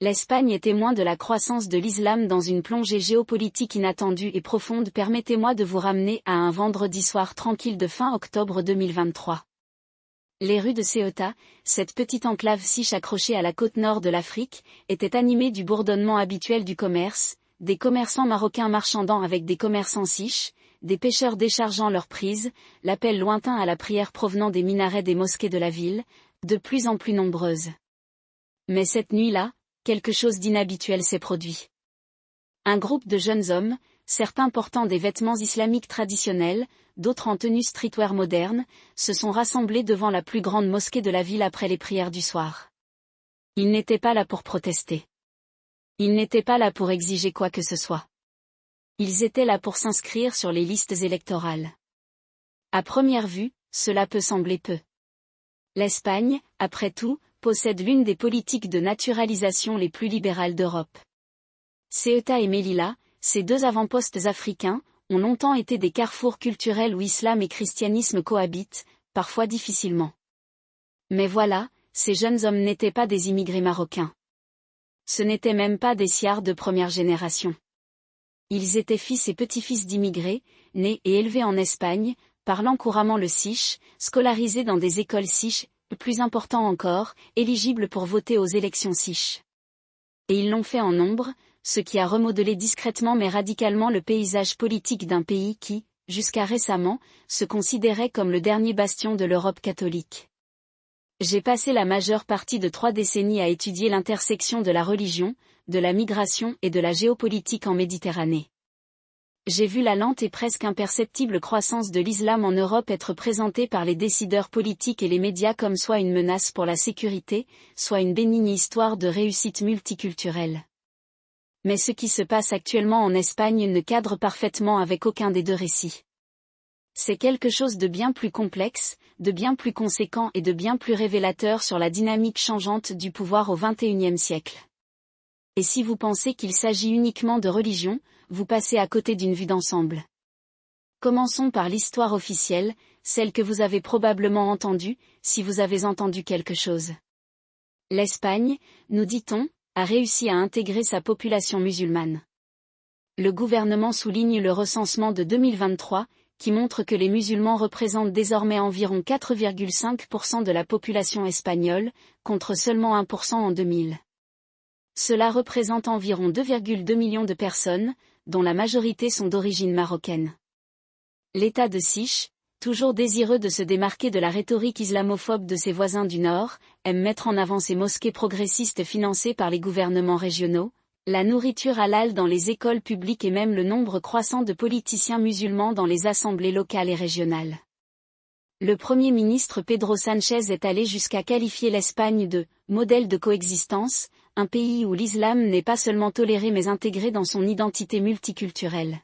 L'Espagne est témoin de la croissance de l'islam dans une plongée géopolitique inattendue et profonde. Permettez-moi de vous ramener à un vendredi soir tranquille de fin octobre 2023. Les rues de Ceuta, cette petite enclave siche accrochée à la côte nord de l'Afrique, étaient animées du bourdonnement habituel du commerce, des commerçants marocains marchandant avec des commerçants siches, des pêcheurs déchargeant leurs prises, l'appel lointain à la prière provenant des minarets des mosquées de la ville, de plus en plus nombreuses. Mais cette nuit-là, quelque chose d'inhabituel s'est produit. Un groupe de jeunes hommes, certains portant des vêtements islamiques traditionnels, d'autres en tenue streetwear moderne, se sont rassemblés devant la plus grande mosquée de la ville après les prières du soir. Ils n'étaient pas là pour protester. Ils n'étaient pas là pour exiger quoi que ce soit. Ils étaient là pour s'inscrire sur les listes électorales. À première vue, cela peut sembler peu. L'Espagne, après tout, possède l'une des politiques de naturalisation les plus libérales d'Europe. Ceuta et Melilla, ces deux avant-postes africains, ont longtemps été des carrefours culturels où islam et christianisme cohabitent, parfois difficilement. Mais voilà, ces jeunes hommes n'étaient pas des immigrés marocains. Ce n'étaient même pas des siards de première génération. Ils étaient fils et petits-fils d'immigrés, nés et élevés en Espagne, parlant couramment le siche, scolarisés dans des écoles siches, plus important encore, éligibles pour voter aux élections siches. Et ils l'ont fait en nombre, ce qui a remodelé discrètement mais radicalement le paysage politique d'un pays qui, jusqu'à récemment, se considérait comme le dernier bastion de l'Europe catholique. J'ai passé la majeure partie de 3 décennies à étudier l'intersection de la religion, de la migration et de la géopolitique en Méditerranée. J'ai vu la lente et presque imperceptible croissance de l'islam en Europe être présentée par les décideurs politiques et les médias comme soit une menace pour la sécurité, soit une bénigne histoire de réussite multiculturelle. Mais ce qui se passe actuellement en Espagne ne cadre parfaitement avec aucun des deux récits. C'est quelque chose de bien plus complexe, de bien plus conséquent et de bien plus révélateur sur la dynamique changeante du pouvoir au XXIe siècle. Et si vous pensez qu'il s'agit uniquement de religion, vous passez à côté d'une vue d'ensemble. Commençons par l'histoire officielle, celle que vous avez probablement entendue, si vous avez entendu quelque chose. L'Espagne, nous dit-on, a réussi à intégrer sa population musulmane. Le gouvernement souligne le recensement de 2023, qui montre que les musulmans représentent désormais environ 4,5% de la population espagnole, contre seulement 1% en 2000. Cela représente environ 2,2 millions de personnes, dont la majorité sont d'origine marocaine. L'État de Siche, toujours désireux de se démarquer de la rhétorique islamophobe de ses voisins du Nord, aime mettre en avant ses mosquées progressistes financées par les gouvernements régionaux, la nourriture halal dans les écoles publiques et même le nombre croissant de politiciens musulmans dans les assemblées locales et régionales. Le Premier ministre Pedro Sánchez est allé jusqu'à qualifier l'Espagne de « modèle de coexistence », un pays où l'islam n'est pas seulement toléré mais intégré dans son identité multiculturelle.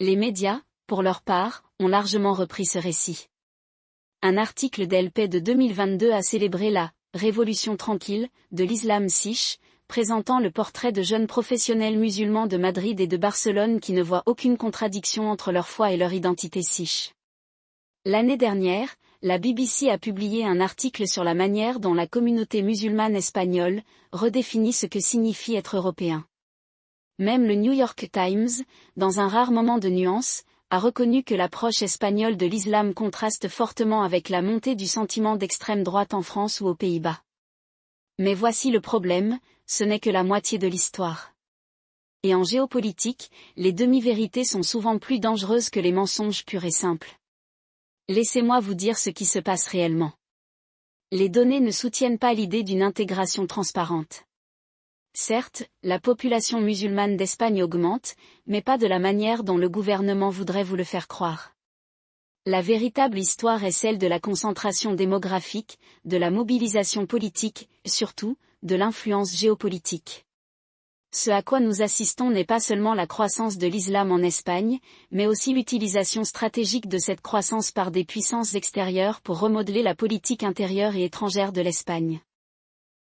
Les médias, pour leur part, ont largement repris ce récit. Un article d'El País de 2022 a célébré la « révolution tranquille » de l'islam siche, présentant le portrait de jeunes professionnels musulmans de Madrid et de Barcelone qui ne voient aucune contradiction entre leur foi et leur identité siche. L'année dernière, la BBC a publié un article sur la manière dont la communauté musulmane espagnole redéfinit ce que signifie être européen. Même le New York Times, dans un rare moment de nuance, a reconnu que l'approche espagnole de l'islam contraste fortement avec la montée du sentiment d'extrême droite en France ou aux Pays-Bas. Mais voici le problème, ce n'est que la moitié de l'histoire. Et en géopolitique, les demi-vérités sont souvent plus dangereuses que les mensonges purs et simples. Laissez-moi vous dire ce qui se passe réellement. Les données ne soutiennent pas l'idée d'une intégration transparente. Certes, la population musulmane d'Espagne augmente, mais pas de la manière dont le gouvernement voudrait vous le faire croire. La véritable histoire est celle de la concentration démographique, de la mobilisation politique, et surtout, de l'influence géopolitique. Ce à quoi nous assistons n'est pas seulement la croissance de l'islam en Espagne, mais aussi l'utilisation stratégique de cette croissance par des puissances extérieures pour remodeler la politique intérieure et étrangère de l'Espagne.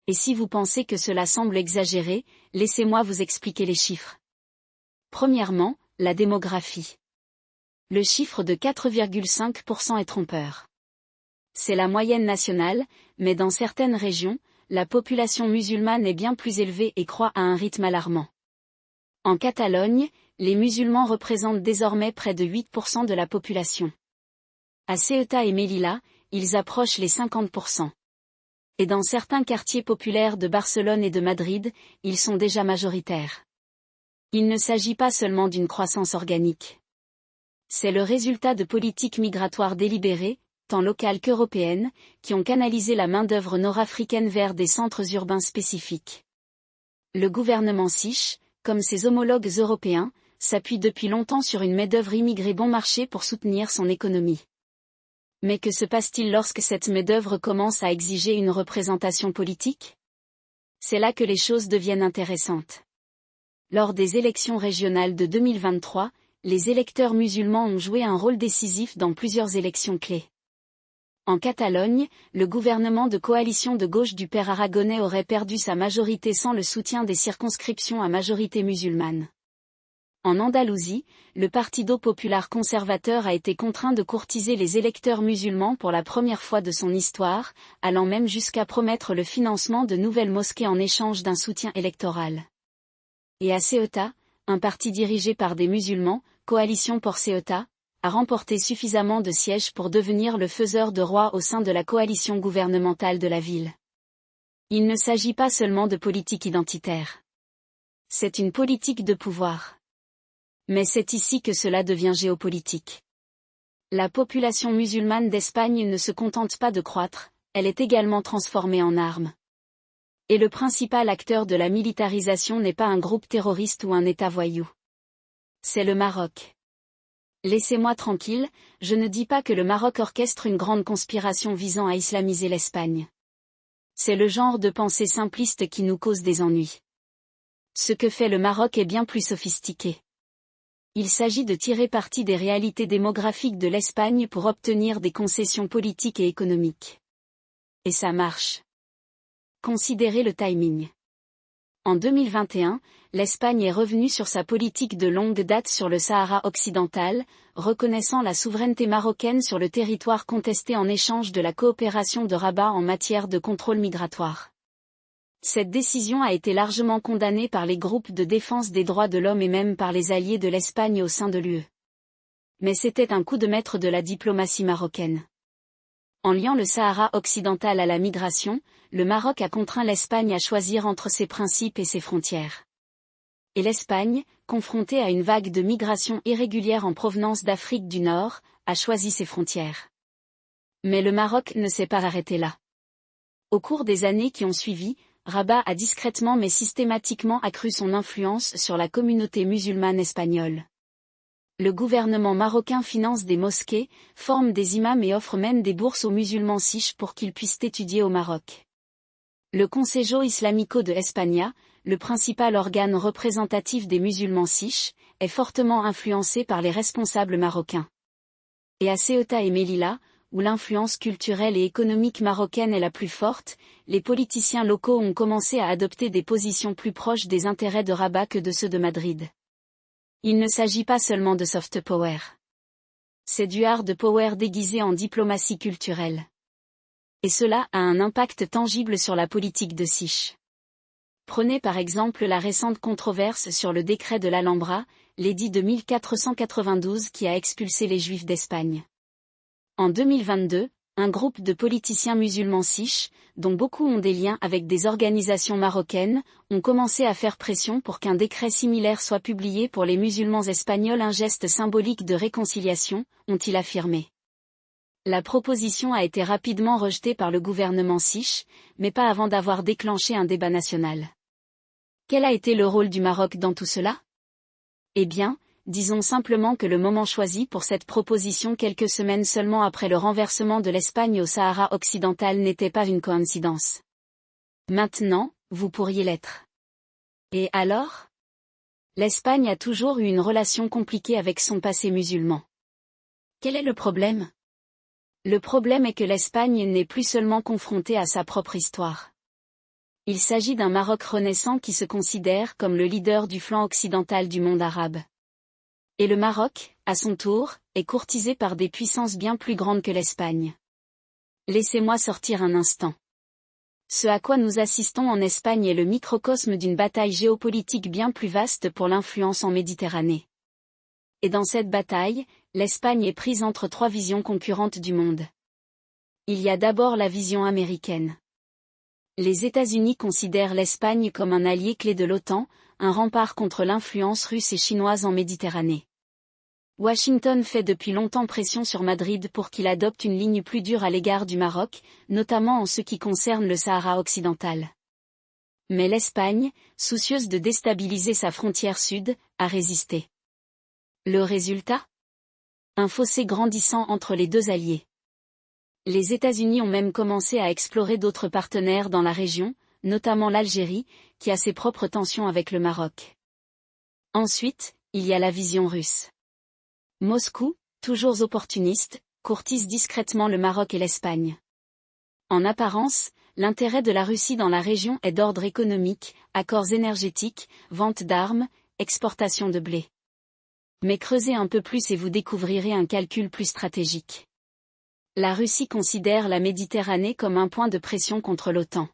Et si vous pensez que cela semble exagéré, laissez-moi vous expliquer les chiffres. Premièrement, la démographie. Le chiffre de 4,5% est trompeur. C'est la moyenne nationale, mais dans certaines régions, la population musulmane est bien plus élevée et croît à un rythme alarmant. En Catalogne, les musulmans représentent désormais près de 8% de la population. À Ceuta et Melilla, ils approchent les 50%. Et dans certains quartiers populaires de Barcelone et de Madrid, ils sont déjà majoritaires. Il ne s'agit pas seulement d'une croissance organique. C'est le résultat de politiques migratoires délibérées, tant locales qu'européennes, qui ont canalisé la main-d'œuvre nord-africaine vers des centres urbains spécifiques. Le gouvernement siche, comme ses homologues européens, s'appuie depuis longtemps sur une main-d'œuvre immigrée bon marché pour soutenir son économie. Mais que se passe-t-il lorsque cette main-d'œuvre commence à exiger une représentation politique? C'est là que les choses deviennent intéressantes. Lors des élections régionales de 2023, les électeurs musulmans ont joué un rôle décisif dans plusieurs élections clés. En Catalogne, le gouvernement de coalition de gauche du père Aragonais aurait perdu sa majorité sans le soutien des circonscriptions à majorité musulmane. En Andalousie, le Partido Popular conservateur a été contraint de courtiser les électeurs musulmans pour la première fois de son histoire, allant même jusqu'à promettre le financement de nouvelles mosquées en échange d'un soutien électoral. Et à Ceuta, un parti dirigé par des musulmans, Coalition por Ceuta, a remporté suffisamment de sièges pour devenir le faiseur de roi au sein de la coalition gouvernementale de la ville. Il ne s'agit pas seulement de politique identitaire. C'est une politique de pouvoir. Mais c'est ici que cela devient géopolitique. La population musulmane d'Espagne ne se contente pas de croître, elle est également transformée en arme. Et le principal acteur de la militarisation n'est pas un groupe terroriste ou un État voyou. C'est le Maroc. Laissez-moi tranquille, je ne dis pas que le Maroc orchestre une grande conspiration visant à islamiser l'Espagne. C'est le genre de pensée simpliste qui nous cause des ennuis. Ce que fait le Maroc est bien plus sophistiqué. Il s'agit de tirer parti des réalités démographiques de l'Espagne pour obtenir des concessions politiques et économiques. Et ça marche. Considérez le timing. En 2021, l'Espagne est revenue sur sa politique de longue date sur le Sahara occidental, reconnaissant la souveraineté marocaine sur le territoire contesté en échange de la coopération de Rabat en matière de contrôle migratoire. Cette décision a été largement condamnée par les groupes de défense des droits de l'homme et même par les alliés de l'Espagne au sein de l'UE. Mais c'était un coup de maître de la diplomatie marocaine. En liant le Sahara occidental à la migration, le Maroc a contraint l'Espagne à choisir entre ses principes et ses frontières. Et l'Espagne, confrontée à une vague de migration irrégulière en provenance d'Afrique du Nord, a choisi ses frontières. Mais le Maroc ne s'est pas arrêté là. Au cours des années qui ont suivi, Rabat a discrètement mais systématiquement accru son influence sur la communauté musulmane espagnole. Le gouvernement marocain finance des mosquées, forme des imams et offre même des bourses aux musulmans siches pour qu'ils puissent étudier au Maroc. Le Consejo Islámico de España, le principal organe représentatif des musulmans siches, est fortement influencé par les responsables marocains. Et à Ceuta et Melilla, où l'influence culturelle et économique marocaine est la plus forte, les politiciens locaux ont commencé à adopter des positions plus proches des intérêts de Rabat que de ceux de Madrid. Il ne s'agit pas seulement de soft power. C'est du hard power déguisé en diplomatie culturelle. Et cela a un impact tangible sur la politique de Siche. Prenez par exemple la récente controverse sur le décret de l'Alhambra, l'édit de 1492 qui a expulsé les Juifs d'Espagne. En 2022, un groupe de politiciens musulmans siches, dont beaucoup ont des liens avec des organisations marocaines, ont commencé à faire pression pour qu'un décret similaire soit publié pour les musulmans espagnols, un geste symbolique de réconciliation, ont-ils affirmé. La proposition a été rapidement rejetée par le gouvernement siche, mais pas avant d'avoir déclenché un débat national. Quel a été le rôle du Maroc dans tout cela? Eh bien, disons simplement que le moment choisi pour cette proposition quelques semaines seulement après le renversement de l'Espagne au Sahara occidental n'était pas une coïncidence. Maintenant, vous pourriez l'être. Et alors? L'Espagne a toujours eu une relation compliquée avec son passé musulman. Quel est le problème? Le problème est que l'Espagne n'est plus seulement confrontée à sa propre histoire. Il s'agit d'un Maroc renaissant qui se considère comme le leader du flanc occidental du monde arabe. Et le Maroc, à son tour, est courtisé par des puissances bien plus grandes que l'Espagne. Laissez-moi sortir un instant. Ce à quoi nous assistons en Espagne est le microcosme d'une bataille géopolitique bien plus vaste pour l'influence en Méditerranée. Et dans cette bataille, l'Espagne est prise entre trois visions concurrentes du monde. Il y a d'abord la vision américaine. Les États-Unis considèrent l'Espagne comme un allié clé de l'OTAN, un rempart contre l'influence russe et chinoise en Méditerranée. Washington fait depuis longtemps pression sur Madrid pour qu'il adopte une ligne plus dure à l'égard du Maroc, notamment en ce qui concerne le Sahara occidental. Mais l'Espagne, soucieuse de déstabiliser sa frontière sud, a résisté. Le résultat ? Un fossé grandissant entre les deux alliés. Les États-Unis ont même commencé à explorer d'autres partenaires dans la région, notamment l'Algérie, qui a ses propres tensions avec le Maroc. Ensuite, il y a la vision russe. Moscou, toujours opportuniste, courtise discrètement le Maroc et l'Espagne. En apparence, l'intérêt de la Russie dans la région est d'ordre économique, accords énergétiques, vente d'armes, exportation de blé. Mais creusez un peu plus et vous découvrirez un calcul plus stratégique. La Russie considère la Méditerranée comme un point de pression contre l'OTAN.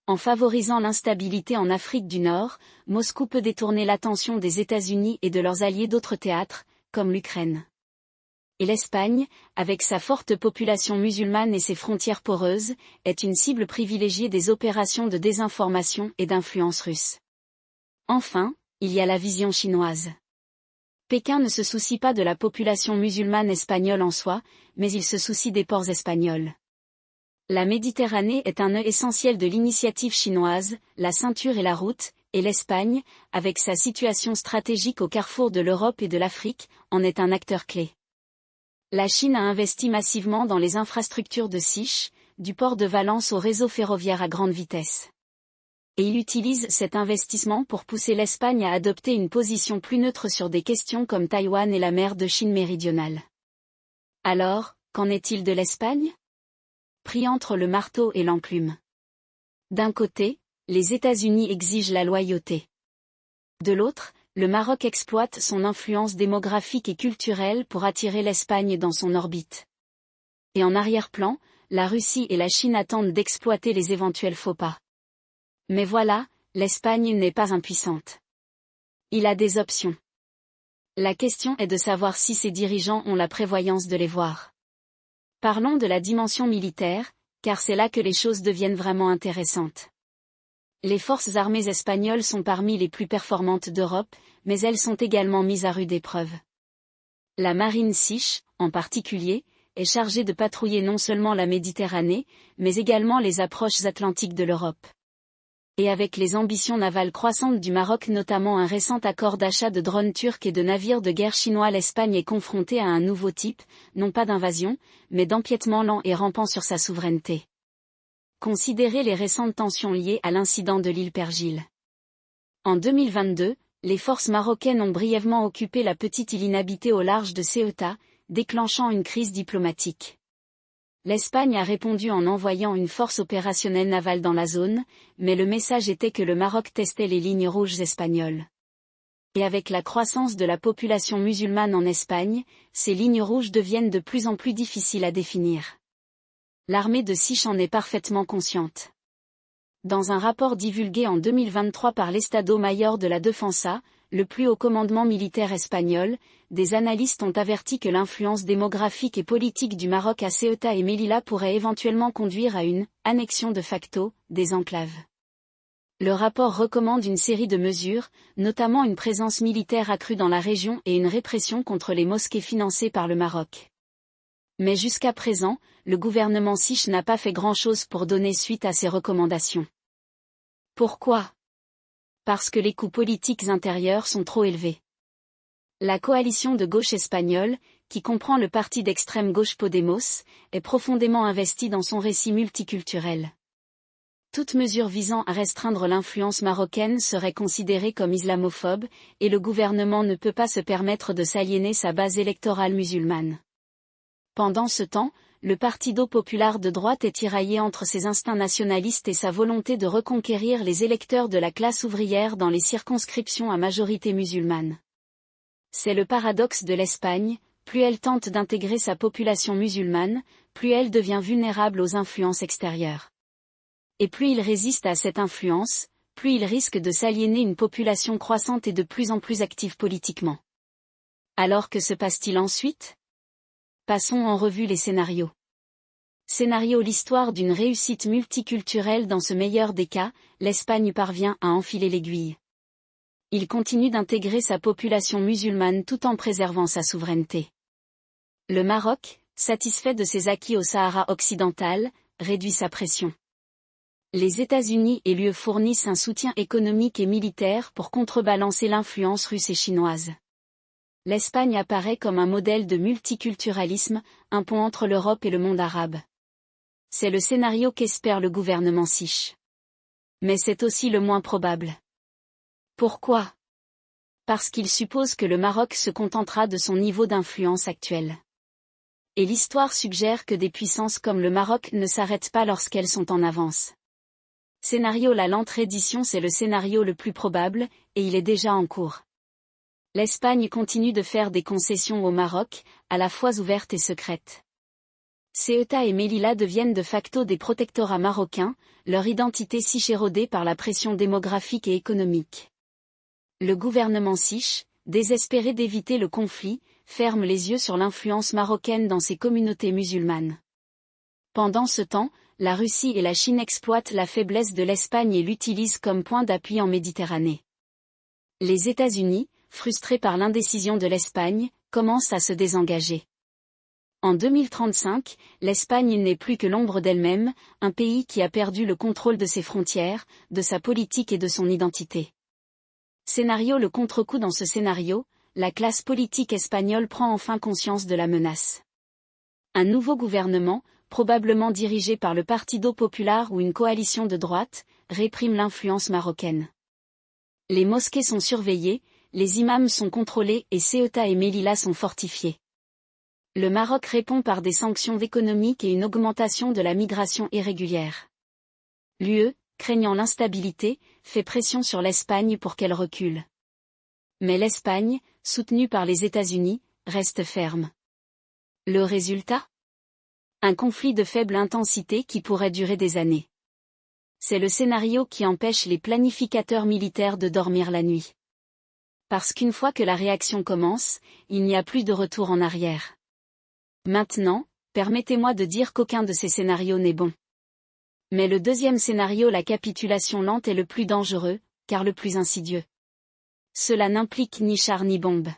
En favorisant l'instabilité en Afrique du Nord, Moscou peut détourner l'attention des États-Unis et de leurs alliés d'autres théâtres, comme l'Ukraine. Et l'Espagne, avec sa forte population musulmane et ses frontières poreuses, est une cible privilégiée des opérations de désinformation et d'influence russe. Enfin, il y a la vision chinoise. Pékin ne se soucie pas de la population musulmane espagnole en soi, mais il se soucie des ports espagnols. La Méditerranée est un nœud essentiel de l'initiative chinoise, la ceinture et la route, et l'Espagne, avec sa situation stratégique au carrefour de l'Europe et de l'Afrique, en est un acteur clé. La Chine a investi massivement dans les infrastructures de Siche, du port de Valence au réseau ferroviaire à grande vitesse. Et il utilise cet investissement pour pousser l'Espagne à adopter une position plus neutre sur des questions comme Taïwan et la mer de Chine méridionale. Alors, qu'en est-il de l'Espagne ? Pris entre le marteau et l'enclume. D'un côté, les États-Unis exigent la loyauté. De l'autre, le Maroc exploite son influence démographique et culturelle pour attirer l'Espagne dans son orbite. Et en arrière-plan, la Russie et la Chine attendent d'exploiter les éventuels faux pas. Mais voilà, l'Espagne n'est pas impuissante. Il a des options. La question est de savoir si ses dirigeants ont la prévoyance de les voir. Parlons de la dimension militaire, car c'est là que les choses deviennent vraiment intéressantes. Les forces armées espagnoles sont parmi les plus performantes d'Europe, mais elles sont également mises à rude épreuve. La marine Siche, en particulier, est chargée de patrouiller non seulement la Méditerranée, mais également les approches atlantiques de l'Europe. Et avec les ambitions navales croissantes du Maroc, notamment un récent accord d'achat de drones turcs et de navires de guerre chinois, l'Espagne est confrontée à un nouveau type, non pas d'invasion, mais d'empiètement lent et rampant sur sa souveraineté. Considérez les récentes tensions liées à l'incident de l'île Pergil. En 2022, les forces marocaines ont brièvement occupé la petite île inhabitée au large de Ceuta, déclenchant une crise diplomatique. L'Espagne a répondu en envoyant une force opérationnelle navale dans la zone, mais le message était que le Maroc testait les lignes rouges espagnoles. Et avec la croissance de la population musulmane en Espagne, ces lignes rouges deviennent de plus en plus difficiles à définir. L'armée de Siche en est parfaitement consciente. Dans un rapport divulgué en 2023 par l'Estado Mayor de la Defensa, le plus haut commandement militaire espagnol, des analystes ont averti que l'influence démographique et politique du Maroc à Ceuta et Melilla pourrait éventuellement conduire à une « annexion de facto » des enclaves. Le rapport recommande une série de mesures, notamment une présence militaire accrue dans la région et une répression contre les mosquées financées par le Maroc. Mais jusqu'à présent, le gouvernement Siche n'a pas fait grand-chose pour donner suite à ces recommandations. Pourquoi ? Parce que les coûts politiques intérieurs sont trop élevés. La coalition de gauche espagnole, qui comprend le parti d'extrême gauche Podemos, est profondément investie dans son récit multiculturel. Toute mesure visant à restreindre l'influence marocaine serait considérée comme islamophobe, et le gouvernement ne peut pas se permettre de s'aliéner sa base électorale musulmane. Pendant ce temps, le Partido Popular de droite est tiraillé entre ses instincts nationalistes et sa volonté de reconquérir les électeurs de la classe ouvrière dans les circonscriptions à majorité musulmane. C'est le paradoxe de l'Espagne, plus elle tente d'intégrer sa population musulmane, plus elle devient vulnérable aux influences extérieures. Et plus il résiste à cette influence, plus il risque de s'aliéner une population croissante et de plus en plus active politiquement. Alors que se passe-t-il ensuite? Passons en revue les scénarios. Scénario: l'histoire d'une réussite multiculturelle. Dans ce meilleur des cas, l'Espagne parvient à enfiler l'aiguille. Il continue d'intégrer sa population musulmane tout en préservant sa souveraineté. Le Maroc, satisfait de ses acquis au Sahara occidental, réduit sa pression. Les États-Unis et l'UE fournissent un soutien économique et militaire pour contrebalancer l'influence russe et chinoise. L'Espagne apparaît comme un modèle de multiculturalisme, un pont entre l'Europe et le monde arabe. C'est le scénario qu'espère le gouvernement Sisi. Mais c'est aussi le moins probable. Pourquoi? Parce qu'il suppose que le Maroc se contentera de son niveau d'influence actuel. Et l'histoire suggère que des puissances comme le Maroc ne s'arrêtent pas lorsqu'elles sont en avance. Scénario: la lente reddition. C'est le scénario le plus probable, et il est déjà en cours. L'Espagne continue de faire des concessions au Maroc, à la fois ouvertes et secrètes. Ceuta et Melilla deviennent de facto des protectorats marocains, leur identité Sisi érodée par la pression démographique et économique. Le gouvernement Sisi, désespéré d'éviter le conflit, ferme les yeux sur l'influence marocaine dans ses communautés musulmanes. Pendant ce temps, la Russie et la Chine exploitent la faiblesse de l'Espagne et l'utilisent comme point d'appui en Méditerranée. Les États-Unis, frustrés par l'indécision de l'Espagne, commencent à se désengager. En 2035, l'Espagne n'est plus que l'ombre d'elle-même, un pays qui a perdu le contrôle de ses frontières, de sa politique et de son identité. Scénario: le contre-coup. Dans ce scénario, la classe politique espagnole prend enfin conscience de la menace. Un nouveau gouvernement, probablement dirigé par le Partido Popular ou une coalition de droite, réprime l'influence marocaine. Les mosquées sont surveillées, les imams sont contrôlés et Ceuta et Melilla sont fortifiés. Le Maroc répond par des sanctions économiques et une augmentation de la migration irrégulière. L'UE, craignant l'instabilité, fait pression sur l'Espagne pour qu'elle recule. Mais l'Espagne, soutenue par les États-Unis, reste ferme. Le résultat? Un conflit de faible intensité qui pourrait durer des années. C'est le scénario qui empêche les planificateurs militaires de dormir la nuit. Parce qu'une fois que la réaction commence, il n'y a plus de retour en arrière. Maintenant, permettez-moi de dire qu'aucun de ces scénarios n'est bon. Mais le deuxième scénario, la capitulation lente, est le plus dangereux, car le plus insidieux. Cela n'implique ni chars ni bombes.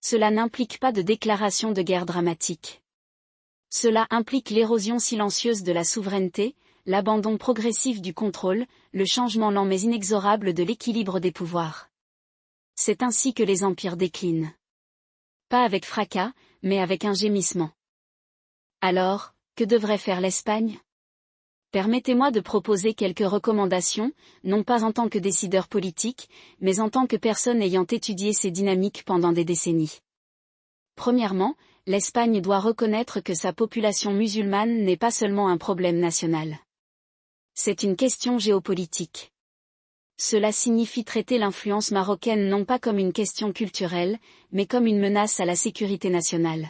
Cela n'implique pas de déclaration de guerre dramatique. Cela implique l'érosion silencieuse de la souveraineté, l'abandon progressif du contrôle, le changement lent mais inexorable de l'équilibre des pouvoirs. C'est ainsi que les empires déclinent. Pas avec fracas, mais avec un gémissement. Alors, que devrait faire l'Espagne? Permettez-moi de proposer quelques recommandations, non pas en tant que décideur politique, mais en tant que personne ayant étudié ces dynamiques pendant des décennies. Premièrement, l'Espagne doit reconnaître que sa population musulmane n'est pas seulement un problème national. C'est une question géopolitique. Cela signifie traiter l'influence marocaine non pas comme une question culturelle, mais comme une menace à la sécurité nationale.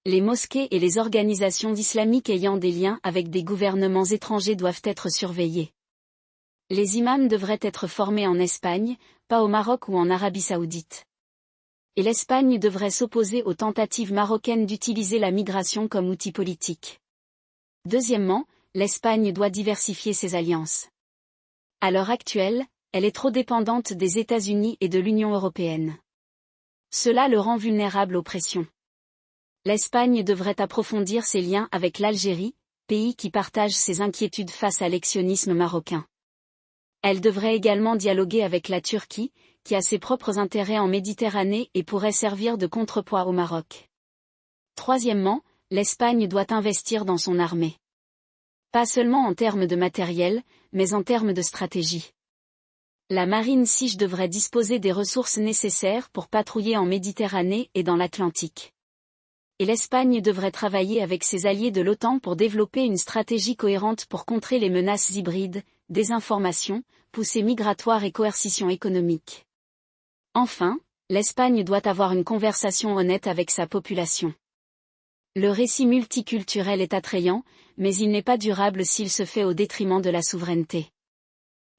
Les mosquées et les organisations islamiques ayant des liens avec des gouvernements étrangers doivent être surveillées. Les imams devraient être formés en Espagne, pas au Maroc ou en Arabie Saoudite. Et l'Espagne devrait s'opposer aux tentatives marocaines d'utiliser la migration comme outil politique. Deuxièmement, l'Espagne doit diversifier ses alliances. À l'heure actuelle, elle est trop dépendante des États-Unis et de l'Union européenne. Cela le rend vulnérable aux pressions. L'Espagne devrait approfondir ses liens avec l'Algérie, pays qui partage ses inquiétudes face à l'exionisme marocain. Elle devrait également dialoguer avec la Turquie, qui a ses propres intérêts en Méditerranée et pourrait servir de contrepoids au Maroc. Troisièmement, l'Espagne doit investir dans son armée. Pas seulement en termes de matériel, mais en termes de stratégie. La marine Sisi devrait disposer des ressources nécessaires pour patrouiller en Méditerranée et dans l'Atlantique. Et l'Espagne devrait travailler avec ses alliés de l'OTAN pour développer une stratégie cohérente pour contrer les menaces hybrides, désinformation, poussées migratoires et coercition économique. Enfin, l'Espagne doit avoir une conversation honnête avec sa population. Le récit multiculturel est attrayant, mais il n'est pas durable s'il se fait au détriment de la souveraineté.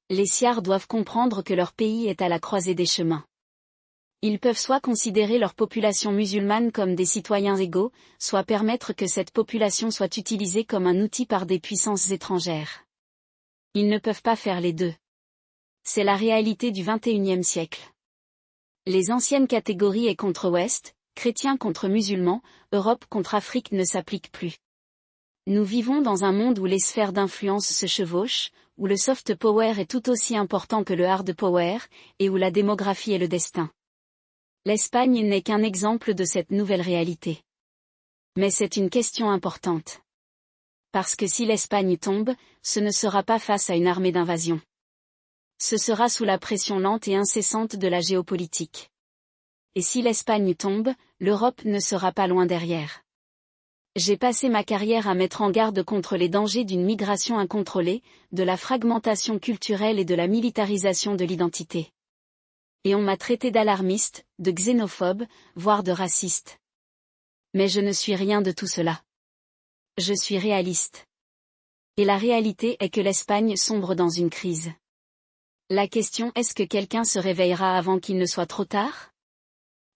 Les Siars doivent comprendre que leur pays est à la croisée des chemins. Ils peuvent soit considérer leur population musulmane comme des citoyens égaux, soit permettre que cette population soit utilisée comme un outil par des puissances étrangères. Ils ne peuvent pas faire les deux. C'est la réalité du XXIe siècle. Les anciennes catégories Est contre Ouest, chrétiens contre musulmans, Europe contre Afrique ne s'appliquent plus. Nous vivons dans un monde où les sphères d'influence se chevauchent, où le soft power est tout aussi important que le hard power, et où la démographie est le destin. L'Espagne n'est qu'un exemple de cette nouvelle réalité. Mais c'est une question importante. Parce que si l'Espagne tombe, ce ne sera pas face à une armée d'invasion. Ce sera sous la pression lente et incessante de la géopolitique. Et si l'Espagne tombe, l'Europe ne sera pas loin derrière. J'ai passé ma carrière à mettre en garde contre les dangers d'une migration incontrôlée, de la fragmentation culturelle et de la militarisation de l'identité. Et on m'a traité d'alarmiste, de xénophobe, voire de raciste. Mais je ne suis rien de tout cela. Je suis réaliste. Et la réalité est que l'Espagne sombre dans une crise. La question est-ce que quelqu'un se réveillera avant qu'il ne soit trop tard ?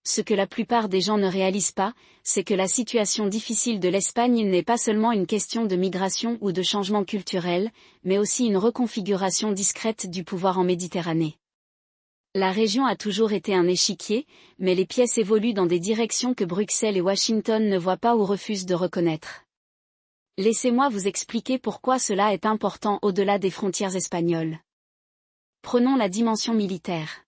Ce que la plupart des gens ne réalisent pas, c'est que la situation difficile de l'Espagne n'est pas seulement une question de migration ou de changement culturel, mais aussi une reconfiguration discrète du pouvoir en Méditerranée. La région a toujours été un échiquier, mais les pièces évoluent dans des directions que Bruxelles et Washington ne voient pas ou refusent de reconnaître. Laissez-moi vous expliquer pourquoi cela est important au-delà des frontières espagnoles. Prenons la dimension militaire.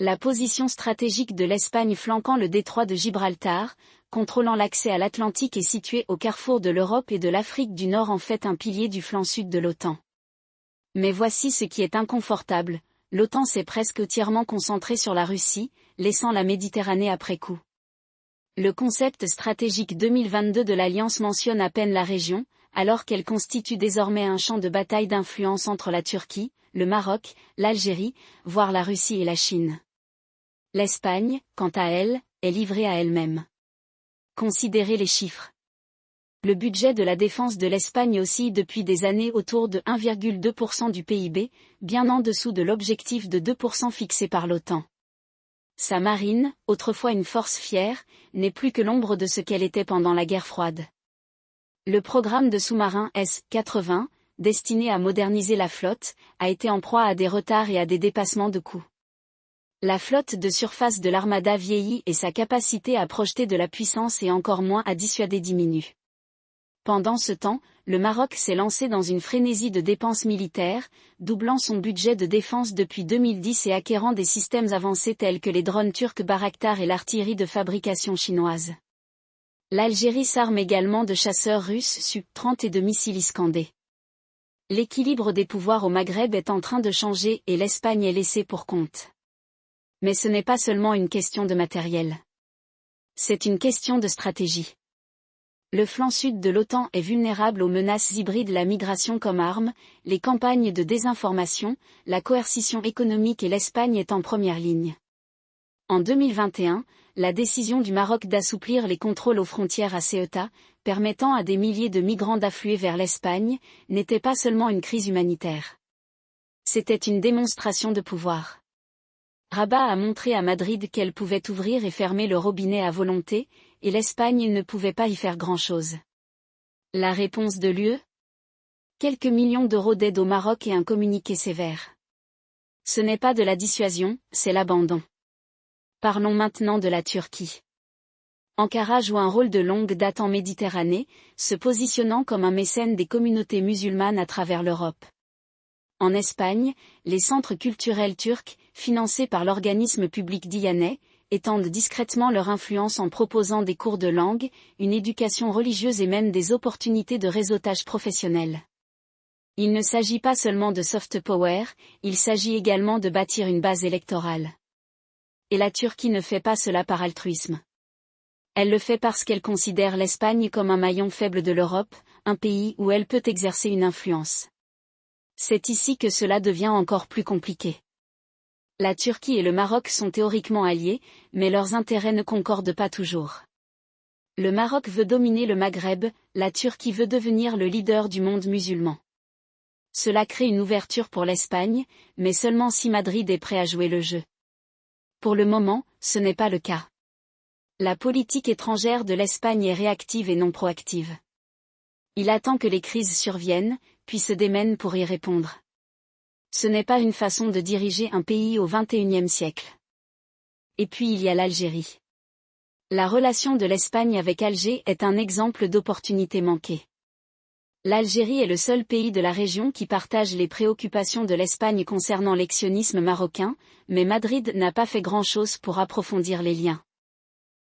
La position stratégique de l'Espagne flanquant le détroit de Gibraltar, contrôlant l'accès à l'Atlantique et située au carrefour de l'Europe et de l'Afrique du Nord en fait un pilier du flanc sud de l'OTAN. Mais voici ce qui est inconfortable, l'OTAN s'est presque entièrement concentrée sur la Russie, laissant la Méditerranée après coup. Le concept stratégique 2022 de l'Alliance mentionne à peine la région, alors qu'elle constitue désormais un champ de bataille d'influence entre la Turquie, le Maroc, l'Algérie, voire la Russie et la Chine. L'Espagne, quant à elle, est livrée à elle-même. Considérez les chiffres. Le budget de la défense de l'Espagne oscille depuis des années autour de 1,2% du PIB, bien en dessous de l'objectif de 2% fixé par l'OTAN. Sa marine, autrefois une force fière, n'est plus que l'ombre de ce qu'elle était pendant la guerre froide. Le programme de sous-marins S-80, destiné à moderniser la flotte, a été en proie à des retards et à des dépassements de coûts. La flotte de surface de l'Armada vieillit et sa capacité à projeter de la puissance et encore moins à dissuader diminue. Pendant ce temps, le Maroc s'est lancé dans une frénésie de dépenses militaires, doublant son budget de défense depuis 2010 et acquérant des systèmes avancés tels que les drones turcs Bayraktar et l'artillerie de fabrication chinoise. L'Algérie s'arme également de chasseurs russes Su-30 et de missiles Iskander. L'équilibre des pouvoirs au Maghreb est en train de changer et l'Espagne est laissée pour compte. Mais ce n'est pas seulement une question de matériel. C'est une question de stratégie. Le flanc sud de l'OTAN est vulnérable aux menaces hybrides, la migration comme arme, les campagnes de désinformation, la coercition économique et l'Espagne est en première ligne. En 2021, la décision du Maroc d'assouplir les contrôles aux frontières à Ceuta, permettant à des milliers de migrants d'affluer vers l'Espagne, n'était pas seulement une crise humanitaire. C'était une démonstration de pouvoir. Rabat a montré à Madrid qu'elle pouvait ouvrir et fermer le robinet à volonté, et l'Espagne ne pouvait pas y faire grand-chose. La réponse de l'UE ? Quelques millions d'euros d'aide au Maroc et un communiqué sévère. Ce n'est pas de la dissuasion, c'est l'abandon. Parlons maintenant de la Turquie. Ankara joue un rôle de longue date en Méditerranée, se positionnant comme un mécène des communautés musulmanes à travers l'Europe. En Espagne, les centres culturels turcs, financés par l'organisme public Diyanet, étendent discrètement leur influence en proposant des cours de langue, une éducation religieuse et même des opportunités de réseautage professionnel. Il ne s'agit pas seulement de soft power, il s'agit également de bâtir une base électorale. Et la Turquie ne fait pas cela par altruisme. Elle le fait parce qu'elle considère l'Espagne comme un maillon faible de l'Europe, un pays où elle peut exercer une influence. C'est ici que cela devient encore plus compliqué. La Turquie et le Maroc sont théoriquement alliés, mais leurs intérêts ne concordent pas toujours. Le Maroc veut dominer le Maghreb, la Turquie veut devenir le leader du monde musulman. Cela crée une ouverture pour l'Espagne, mais seulement si Madrid est prêt à jouer le jeu. Pour le moment, ce n'est pas le cas. La politique étrangère de l'Espagne est réactive et non proactive. Il attend que les crises surviennent, puis se démène pour y répondre. Ce n'est pas une façon de diriger un pays au XXIe siècle. Et puis il y a l'Algérie. La relation de l'Espagne avec Alger est un exemple d'opportunité manquée. L'Algérie est le seul pays de la région qui partage les préoccupations de l'Espagne concernant l'ex-sionisme marocain, mais Madrid n'a pas fait grand-chose pour approfondir les liens.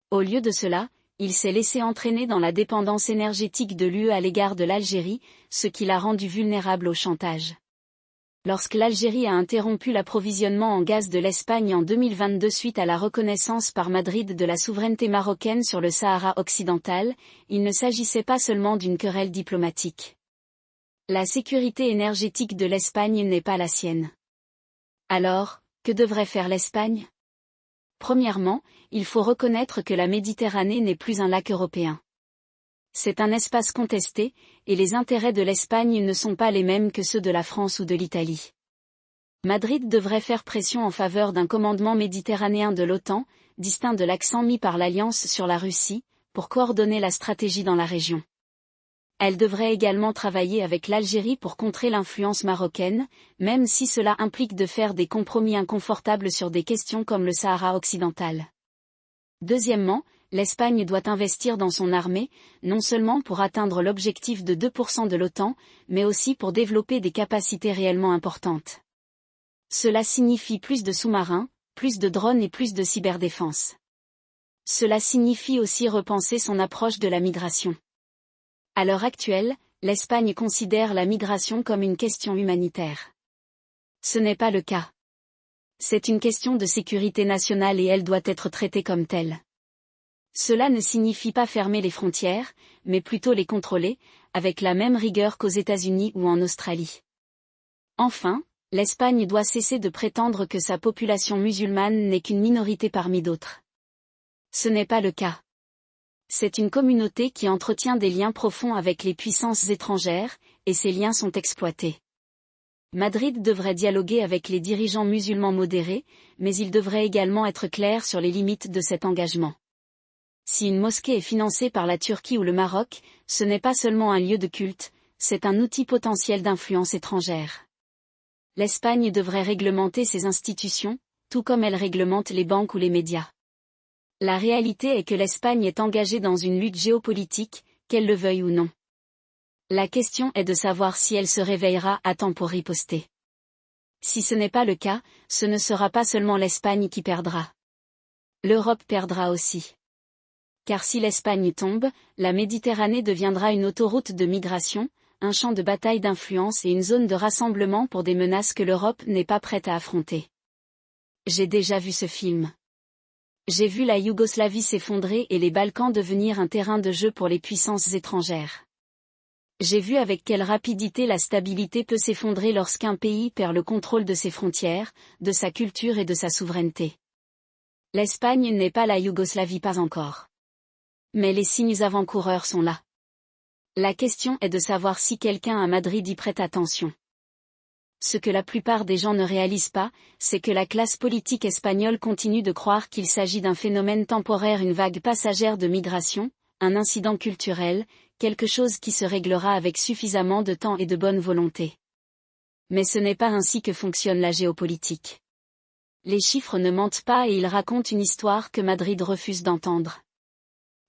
Au lieu de cela, il s'est laissé entraîner dans la dépendance énergétique de l'UE à l'égard de l'Algérie, ce qui l'a rendu vulnérable au chantage. Lorsque l'Algérie a interrompu l'approvisionnement en gaz de l'Espagne en 2022 suite à la reconnaissance par Madrid de la souveraineté marocaine sur le Sahara occidental, il ne s'agissait pas seulement d'une querelle diplomatique. La sécurité énergétique de l'Espagne n'est pas la sienne. Alors, que devrait faire l'Espagne ? Premièrement, il faut reconnaître que la Méditerranée n'est plus un lac européen. C'est un espace contesté, et les intérêts de l'Espagne ne sont pas les mêmes que ceux de la France ou de l'Italie. Madrid devrait faire pression en faveur d'un commandement méditerranéen de l'OTAN, distinct de l'accent mis par l'Alliance sur la Russie, pour coordonner la stratégie dans la région. Elle devrait également travailler avec l'Algérie pour contrer l'influence marocaine, même si cela implique de faire des compromis inconfortables sur des questions comme le Sahara occidental. Deuxièmement, l'Espagne doit investir dans son armée, non seulement pour atteindre l'objectif de 2% de l'OTAN, mais aussi pour développer des capacités réellement importantes. Cela signifie plus de sous-marins, plus de drones et plus de cyberdéfense. Cela signifie aussi repenser son approche de la migration. À l'heure actuelle, l'Espagne considère la migration comme une question humanitaire. Ce n'est pas le cas. C'est une question de sécurité nationale et elle doit être traitée comme telle. Cela ne signifie pas fermer les frontières, mais plutôt les contrôler, avec la même rigueur qu'aux États-Unis ou en Australie. Enfin, l'Espagne doit cesser de prétendre que sa population musulmane n'est qu'une minorité parmi d'autres. Ce n'est pas le cas. C'est une communauté qui entretient des liens profonds avec les puissances étrangères, et ces liens sont exploités. Madrid devrait dialoguer avec les dirigeants musulmans modérés, mais il devrait également être clair sur les limites de cet engagement. Si une mosquée est financée par la Turquie ou le Maroc, ce n'est pas seulement un lieu de culte, c'est un outil potentiel d'influence étrangère. L'Espagne devrait réglementer ses institutions, tout comme elle réglemente les banques ou les médias. La réalité est que l'Espagne est engagée dans une lutte géopolitique, qu'elle le veuille ou non. La question est de savoir si elle se réveillera à temps pour riposter. Si ce n'est pas le cas, ce ne sera pas seulement l'Espagne qui perdra. L'Europe perdra aussi. Car si l'Espagne tombe, la Méditerranée deviendra une autoroute de migration, un champ de bataille d'influence et une zone de rassemblement pour des menaces que l'Europe n'est pas prête à affronter. J'ai déjà vu ce film. J'ai vu la Yougoslavie s'effondrer et les Balkans devenir un terrain de jeu pour les puissances étrangères. J'ai vu avec quelle rapidité la stabilité peut s'effondrer lorsqu'un pays perd le contrôle de ses frontières, de sa culture et de sa souveraineté. L'Espagne n'est pas la Yougoslavie, pas encore. Mais les signes avant-coureurs sont là. La question est de savoir si quelqu'un à Madrid y prête attention. Ce que la plupart des gens ne réalisent pas, c'est que la classe politique espagnole continue de croire qu'il s'agit d'un phénomène temporaire, une vague passagère de migration, un incident culturel, quelque chose qui se réglera avec suffisamment de temps et de bonne volonté. Mais ce n'est pas ainsi que fonctionne la géopolitique. Les chiffres ne mentent pas et ils racontent une histoire que Madrid refuse d'entendre.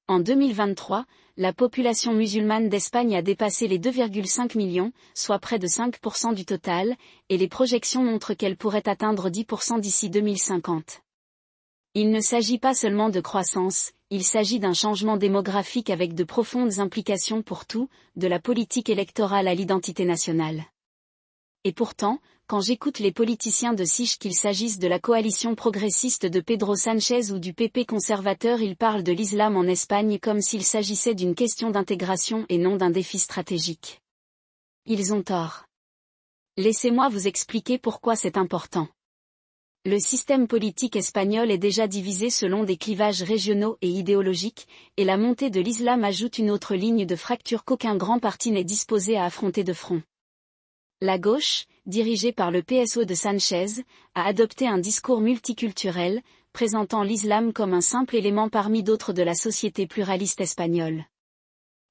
En 2023, la population musulmane d'Espagne a dépassé les 2,5 millions, soit près de 5% du total, et les projections montrent qu'elle pourrait atteindre 10% d'ici 2050. Il ne s'agit pas seulement de croissance, il s'agit d'un changement démographique avec de profondes implications pour tout, de la politique électorale à l'identité nationale. Et pourtant, quand j'écoute les politiciens de Sich, qu'il s'agisse de la coalition progressiste de Pedro Sánchez ou du PP conservateur, ils parlent de l'islam en Espagne comme s'il s'agissait d'une question d'intégration et non d'un défi stratégique. Ils ont tort. Laissez-moi vous expliquer pourquoi c'est important. Le système politique espagnol est déjà divisé selon des clivages régionaux et idéologiques, et la montée de l'islam ajoute une autre ligne de fracture qu'aucun grand parti n'est disposé à affronter de front. La gauche, dirigée par le PSOE de Sánchez, a adopté un discours multiculturel, présentant l'islam comme un simple élément parmi d'autres de la société pluraliste espagnole.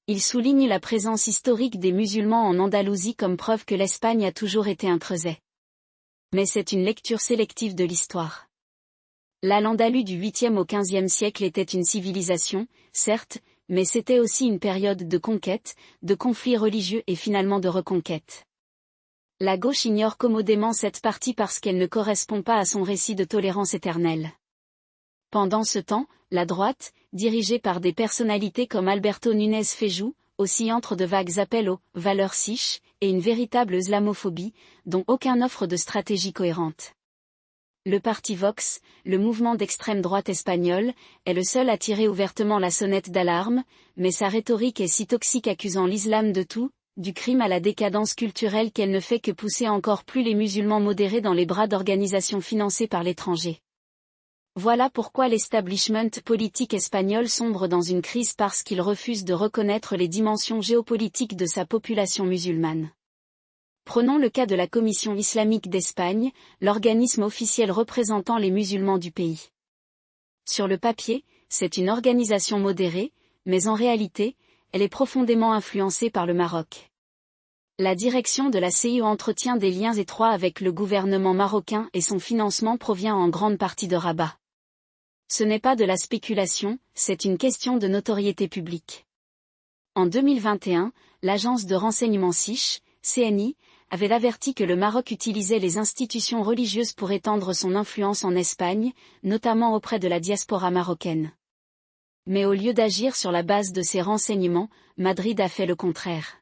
Il souligne la présence historique des musulmans en Andalousie comme preuve que l'Espagne a toujours été un creuset. Mais c'est une lecture sélective de l'histoire. L'Al-Andalus du 8e au 15e siècle était une civilisation, certes, mais c'était aussi une période de conquête, de conflits religieux et finalement de reconquête. La gauche ignore commodément cette partie parce qu'elle ne correspond pas à son récit de tolérance éternelle. Pendant ce temps, la droite, dirigée par des personnalités comme Alberto Núñez Feijóo, oscille entre de vagues appels aux « valeurs siches » et une véritable islamophobie, dont aucun n'offre de stratégie cohérente. Le parti Vox, le mouvement d'extrême droite espagnol, est le seul à tirer ouvertement la sonnette d'alarme, mais sa rhétorique est si toxique accusant l'islam de tout, du crime à la décadence culturelle qu'elle ne fait que pousser encore plus les musulmans modérés dans les bras d'organisations financées par l'étranger. Voilà pourquoi l'establishment politique espagnol sombre dans une crise parce qu'il refuse de reconnaître les dimensions géopolitiques de sa population musulmane. Prenons le cas de la Commission islamique d'Espagne, l'organisme officiel représentant les musulmans du pays. Sur le papier, c'est une organisation modérée, mais en réalité, elle est profondément influencée par le Maroc. La direction de la CIE entretient des liens étroits avec le gouvernement marocain et son financement provient en grande partie de Rabat. Ce n'est pas de la spéculation, c'est une question de notoriété publique. En 2021, l'agence de renseignement SICH, CNI, avait averti que le Maroc utilisait les institutions religieuses pour étendre son influence en Espagne, notamment auprès de la diaspora marocaine. Mais au lieu d'agir sur la base de ces renseignements, Madrid a fait le contraire.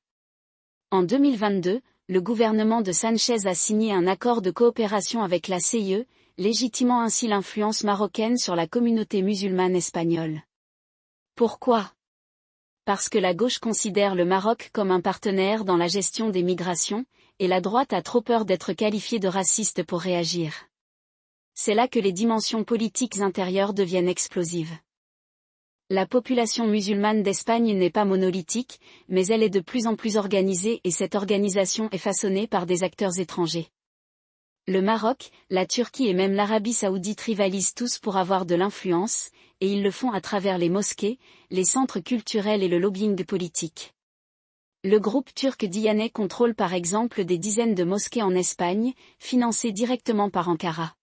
En 2022, le gouvernement de Sánchez a signé un accord de coopération avec la CIE, légitimant ainsi l'influence marocaine sur la communauté musulmane espagnole. Pourquoi ? Parce que la gauche considère le Maroc comme un partenaire dans la gestion des migrations, et la droite a trop peur d'être qualifiée de raciste pour réagir. C'est là que les dimensions politiques intérieures deviennent explosives. La population musulmane d'Espagne n'est pas monolithique, mais elle est de plus en plus organisée et cette organisation est façonnée par des acteurs étrangers. Le Maroc, la Turquie et même l'Arabie saoudite rivalisent tous pour avoir de l'influence, et ils le font à travers les mosquées, les centres culturels et le lobbying politique. Le groupe turc Diyanet contrôle par exemple des dizaines de mosquées en Espagne, financées directement par Ankara.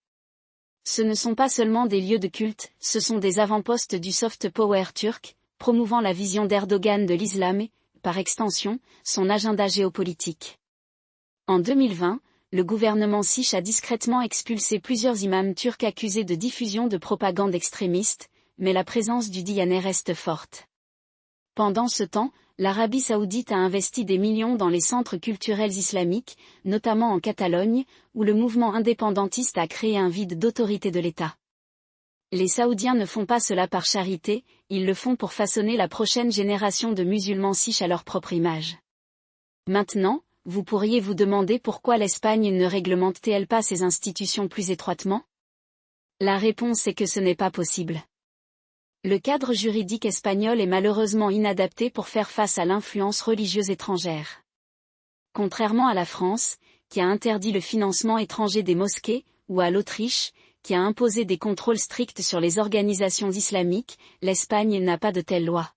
Ce ne sont pas seulement des lieux de culte, ce sont des avant-postes du soft power turc, promouvant la vision d'Erdogan de l'islam et, par extension, son agenda géopolitique. En 2020, le gouvernement SICH a discrètement expulsé plusieurs imams turcs accusés de diffusion de propagande extrémiste, mais la présence du Diyanet reste forte. Pendant ce temps, l'Arabie saoudite a investi des millions dans les centres culturels islamiques, notamment en Catalogne, où le mouvement indépendantiste a créé un vide d'autorité de l'État. Les Saoudiens ne font pas cela par charité, ils le font pour façonner la prochaine génération de musulmans SICH à leur propre image. Maintenant, vous pourriez vous demander pourquoi l'Espagne ne réglemente-t-elle pas ses institutions plus étroitement ? La réponse est que ce n'est pas possible. Le cadre juridique espagnol est malheureusement inadapté pour faire face à l'influence religieuse étrangère. Contrairement à la France, qui a interdit le financement étranger des mosquées, ou à l'Autriche, qui a imposé des contrôles stricts sur les organisations islamiques, l'Espagne n'a pas de telle loi.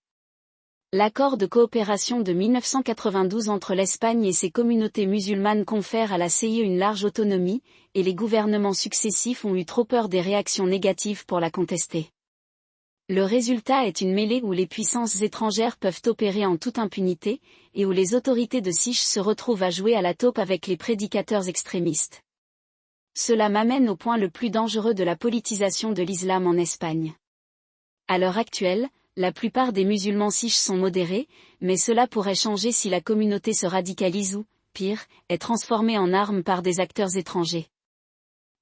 L'accord de coopération de 1992 entre l'Espagne et ses communautés musulmanes confère à la CIE une large autonomie, et les gouvernements successifs ont eu trop peur des réactions négatives pour la contester. Le résultat est une mêlée où les puissances étrangères peuvent opérer en toute impunité, et où les autorités de SICH se retrouvent à jouer à la taupe avec les prédicateurs extrémistes. Cela m'amène au point le plus dangereux de la politisation de l'islam en Espagne. À l'heure actuelle, la plupart des musulmans SICH sont modérés, mais cela pourrait changer si la communauté se radicalise ou, pire, est transformée en arme par des acteurs étrangers.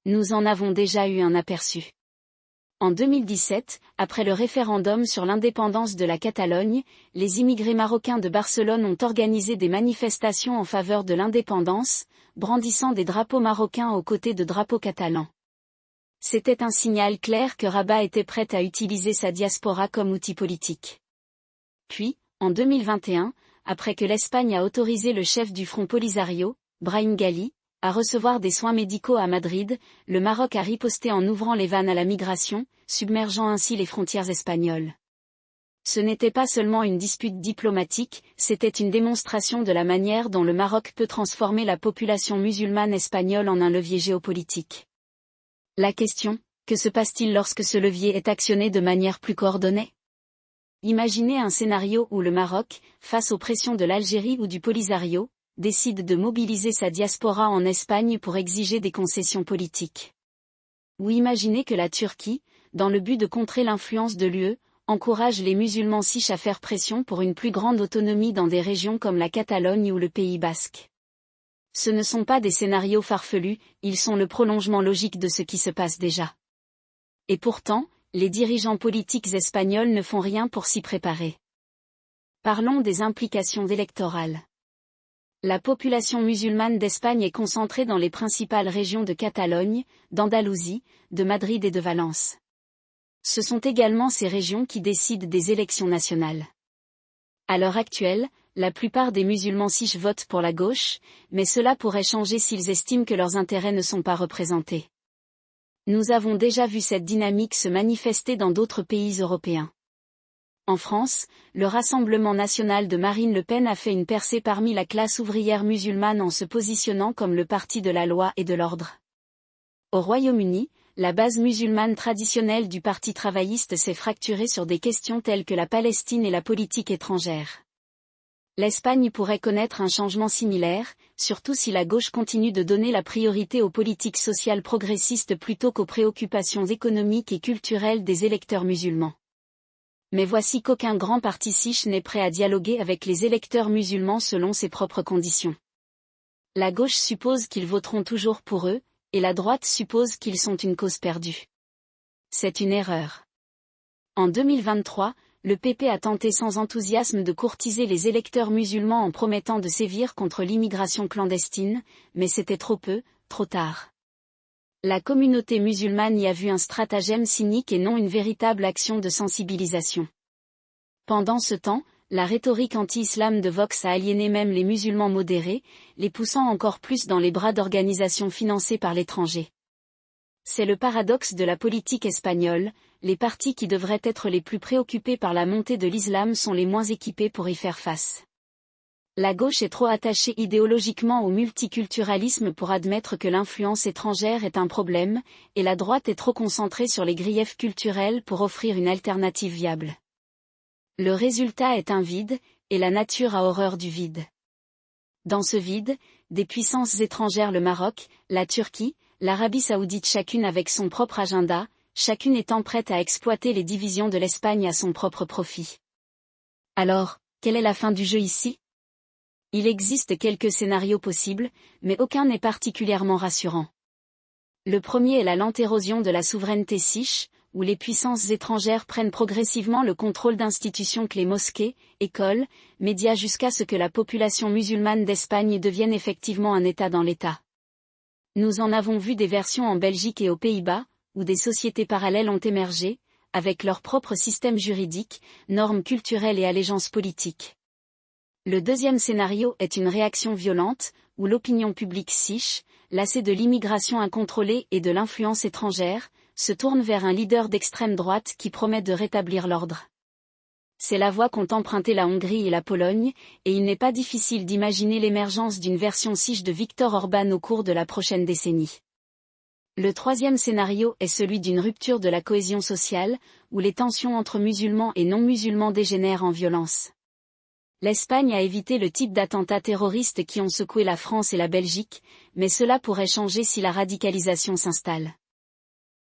Nous en avons déjà eu un aperçu. En 2017, après le référendum sur l'indépendance de la Catalogne, les immigrés marocains de Barcelone ont organisé des manifestations en faveur de l'indépendance, brandissant des drapeaux marocains aux côtés de drapeaux catalans. C'était un signal clair que Rabat était prête à utiliser sa diaspora comme outil politique. Puis, en 2021, après que l'Espagne a autorisé le chef du Front Polisario, Brahim Ghali, à recevoir des soins médicaux à Madrid, le Maroc a riposté en ouvrant les vannes à la migration, submergeant ainsi les frontières espagnoles. Ce n'était pas seulement une dispute diplomatique, c'était une démonstration de la manière dont le Maroc peut transformer la population musulmane espagnole en un levier géopolitique. La question, que se passe-t-il lorsque ce levier est actionné de manière plus coordonnée ? Imaginez un scénario où le Maroc, face aux pressions de l'Algérie ou du Polisario, décide de mobiliser sa diaspora en Espagne pour exiger des concessions politiques. Ou imaginez que la Turquie, dans le but de contrer l'influence de l'UE, encourage les musulmans chiites à faire pression pour une plus grande autonomie dans des régions comme la Catalogne ou le Pays basque. Ce ne sont pas des scénarios farfelus, ils sont le prolongement logique de ce qui se passe déjà. Et pourtant, les dirigeants politiques espagnols ne font rien pour s'y préparer. Parlons des implications électorales. La population musulmane d'Espagne est concentrée dans les principales régions de Catalogne, d'Andalousie, de Madrid et de Valence. Ce sont également ces régions qui décident des élections nationales. À l'heure actuelle, la plupart des musulmans chiites votent pour la gauche, mais cela pourrait changer s'ils estiment que leurs intérêts ne sont pas représentés. Nous avons déjà vu cette dynamique se manifester dans d'autres pays européens. En France, le Rassemblement national de Marine Le Pen a fait une percée parmi la classe ouvrière musulmane en se positionnant comme le parti de la loi et de l'ordre. Au Royaume-Uni, la base musulmane traditionnelle du Parti travailliste s'est fracturée sur des questions telles que la Palestine et la politique étrangère. L'Espagne pourrait connaître un changement similaire, surtout si la gauche continue de donner la priorité aux politiques sociales progressistes plutôt qu'aux préoccupations économiques et culturelles des électeurs musulmans. Mais voici qu'aucun grand parti chiite n'est prêt à dialoguer avec les électeurs musulmans selon ses propres conditions. La gauche suppose qu'ils voteront toujours pour eux, et la droite suppose qu'ils sont une cause perdue. C'est une erreur. En 2023, le PP a tenté sans enthousiasme de courtiser les électeurs musulmans en promettant de sévir contre l'immigration clandestine, mais c'était trop peu, trop tard. La communauté musulmane y a vu un stratagème cynique et non une véritable action de sensibilisation. Pendant ce temps, la rhétorique anti-islam de Vox a aliéné même les musulmans modérés, les poussant encore plus dans les bras d'organisations financées par l'étranger. C'est le paradoxe de la politique espagnole, les partis qui devraient être les plus préoccupés par la montée de l'islam sont les moins équipés pour y faire face. La gauche est trop attachée idéologiquement au multiculturalisme pour admettre que l'influence étrangère est un problème, et la droite est trop concentrée sur les griefs culturels pour offrir une alternative viable. Le résultat est un vide, et la nature a horreur du vide. Dans ce vide, des puissances étrangères le Maroc, la Turquie, l'Arabie saoudite chacune avec son propre agenda, chacune étant prête à exploiter les divisions de l'Espagne à son propre profit. Alors, quelle est la fin du jeu ici ? Il existe quelques scénarios possibles, mais aucun n'est particulièrement rassurant. Le premier est la lente érosion de la souveraineté chiite, où les puissances étrangères prennent progressivement le contrôle d'institutions clés mosquées, écoles, médias jusqu'à ce que la population musulmane d'Espagne devienne effectivement un État dans l'État. Nous en avons vu des versions en Belgique et aux Pays-Bas, où des sociétés parallèles ont émergé, avec leur propre système juridique, normes culturelles et allégeances politiques. Le deuxième scénario est une réaction violente, où l'opinion publique chiite, lassée de l'immigration incontrôlée et de l'influence étrangère, se tourne vers un leader d'extrême droite qui promet de rétablir l'ordre. C'est la voie qu'ont emprunté la Hongrie et la Pologne, et il n'est pas difficile d'imaginer l'émergence d'une version chiite de Viktor Orban au cours de la prochaine décennie. Le troisième scénario est celui d'une rupture de la cohésion sociale, où les tensions entre musulmans et non-musulmans dégénèrent en violence. L'Espagne a évité le type d'attentats terroristes qui ont secoué la France et la Belgique, mais cela pourrait changer si la radicalisation s'installe.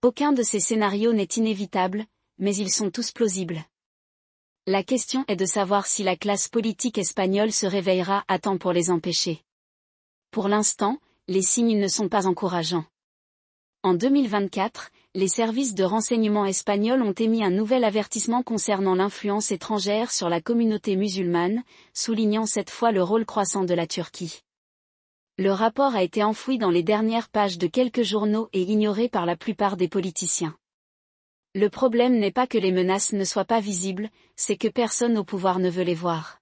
Aucun de ces scénarios n'est inévitable, mais ils sont tous plausibles. La question est de savoir si la classe politique espagnole se réveillera à temps pour les empêcher. Pour l'instant, les signes ne sont pas encourageants. En 2024, les services de renseignement espagnols ont émis un nouvel avertissement concernant l'influence étrangère sur la communauté musulmane, soulignant cette fois le rôle croissant de la Turquie. Le rapport a été enfoui dans les dernières pages de quelques journaux et ignoré par la plupart des politiciens. Le problème n'est pas que les menaces ne soient pas visibles, c'est que personne au pouvoir ne veut les voir.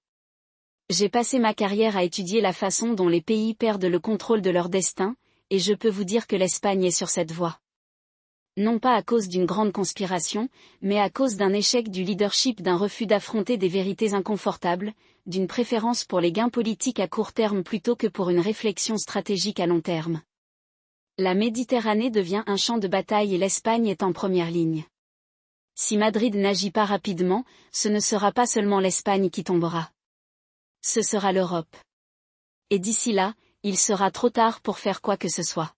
J'ai passé ma carrière à étudier la façon dont les pays perdent le contrôle de leur destin, et je peux vous dire que l'Espagne est sur cette voie. Non pas à cause d'une grande conspiration, mais à cause d'un échec du leadership, d'un refus d'affronter des vérités inconfortables, d'une préférence pour les gains politiques à court terme plutôt que pour une réflexion stratégique à long terme. La Méditerranée devient un champ de bataille et l'Espagne est en première ligne. Si Madrid n'agit pas rapidement, ce ne sera pas seulement l'Espagne qui tombera. Ce sera l'Europe. Et d'ici là, il sera trop tard pour faire quoi que ce soit.